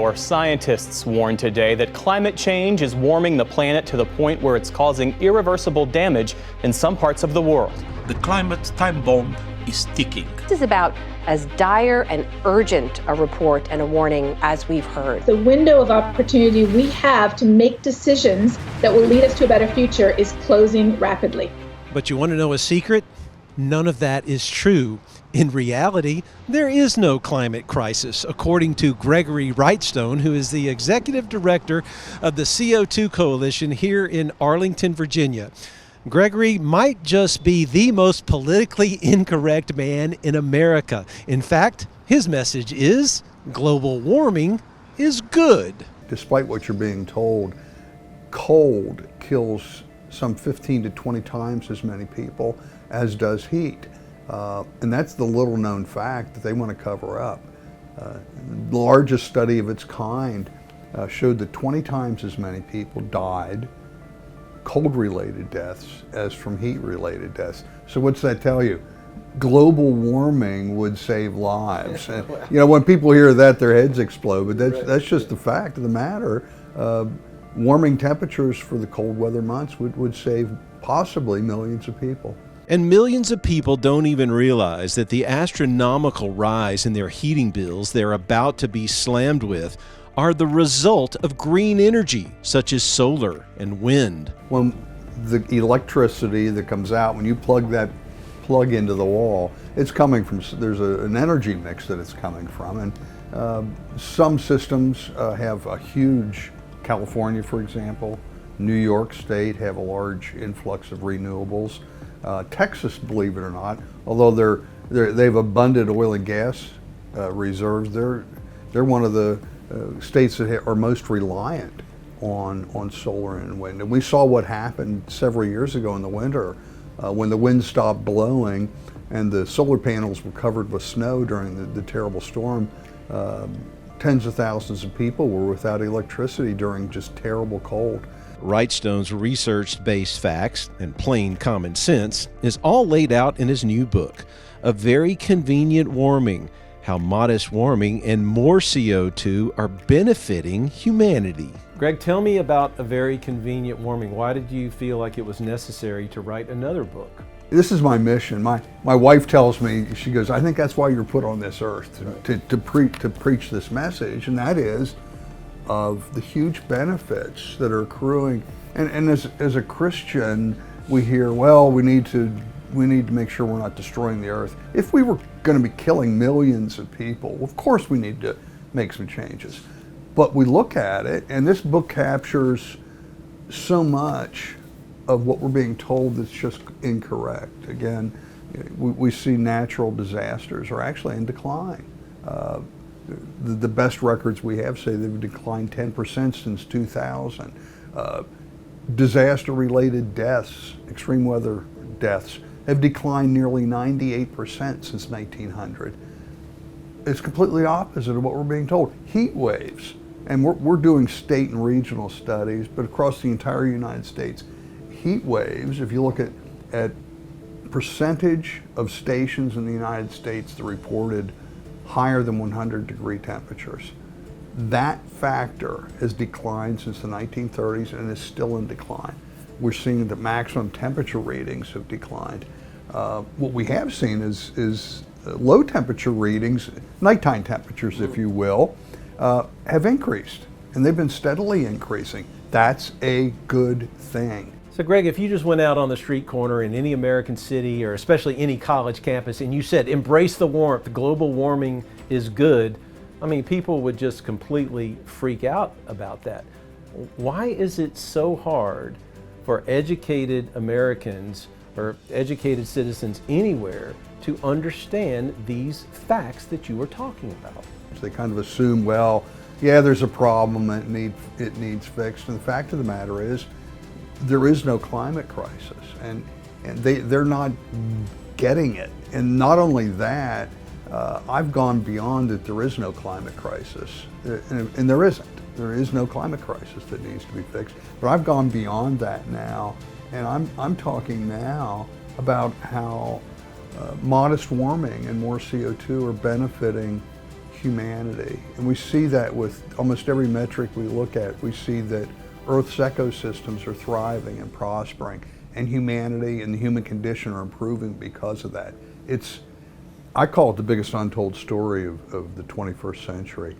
Our scientists warn today that climate change is warming the planet to the point where it's causing irreversible damage in some parts of the world. The climate time bomb is ticking. This is about as dire and urgent a report and a warning as we've heard. The window of opportunity we have to make decisions that will lead us to a better future is closing rapidly. But you want to know a secret? None of that is true. In reality, there is no climate crisis, according to Gregory Wrightstone, who is the executive director of the C02 Coalition here in Arlington, Virginia. Gregory might just be the most politically incorrect man in America. In fact, his message is global warming is good. Despite what you're being told, cold kills some 15 to 20 times as many people as does heat. And that's the little known fact that they want to cover up. The largest study of its kind showed that 20 times as many people died cold-related deaths as from heat-related deaths. So what's that tell you? Global warming would save lives. And, you know, when people hear that, their heads explode, but that's just the fact of the matter. Warming temperatures for the cold weather months would save possibly millions of people. And millions of people don't even realize that the astronomical rise in their heating bills they're about to be slammed with are the result of green energy, such as solar and wind. When the electricity that comes out, when you plug that plug into the wall, it's coming from, there's an energy mix that it's coming from. And some systems have a huge, California, for example, New York State have a large influx of renewables. Texas, believe it or not, although they've abundant oil and gas reserves, they're one of the states that are most reliant on solar and wind. And we saw what happened several years ago in the winter when the wind stopped blowing and the solar panels were covered with snow during the terrible storm. Tens of thousands of people were without electricity during just terrible cold. Wrightstone's research-based facts and plain common sense is all laid out in his new book, A Very Convenient Warming: How Modest Warming and More CO2 Are Benefiting Humanity. Greg, tell me about A Very Convenient Warming. Why did you feel like it was necessary to write another book? This is my mission. My wife tells me, she goes, I think that's why you're put on this earth, to preach this message, and that is of the huge benefits that are accruing. And as a Christian, we hear, well, we need to make sure we're not destroying the earth. If we were going to be killing millions of people, of course we need to make some changes. But we look at it, and this book captures so much of what we're being told that's just incorrect. Again, we see natural disasters are actually in decline. The best records we have say they've declined 10% since 2000. Disaster-related deaths, extreme weather deaths, have declined nearly 98% since 1900. It's completely opposite of what we're being told. Heat waves, and we're doing state and regional studies, but across the entire United States, heat waves, if you look at percentage of stations in the United States that reported higher than 100-degree temperatures, that factor has declined since the 1930s and is still in decline. We're seeing that maximum temperature readings have declined. What we have seen is low temperature readings, nighttime temperatures, if you will, have increased, and they've been steadily increasing. That's a good thing. So Greg, if you just went out on the street corner in any American city, or especially any college campus, and you said, embrace the warmth, global warming is good, I mean, people would just completely freak out about that. Why is it so hard for educated Americans or educated citizens anywhere to understand these facts that you were talking about? They kind of assume, well, yeah, there's a problem, it needs fixed. And the fact of the matter is, there is no climate crisis, and they're not getting it. And not only that, I've gone beyond that there is no climate crisis, and there isn't. There is no climate crisis that needs to be fixed. But I've gone beyond that now, and I'm talking now about how modest warming and more CO2 are benefiting humanity. And we see that with almost every metric we look at. We see that Earth's ecosystems are thriving and prospering, and humanity and the human condition are improving because of that. I call it the biggest untold story of the 21st century.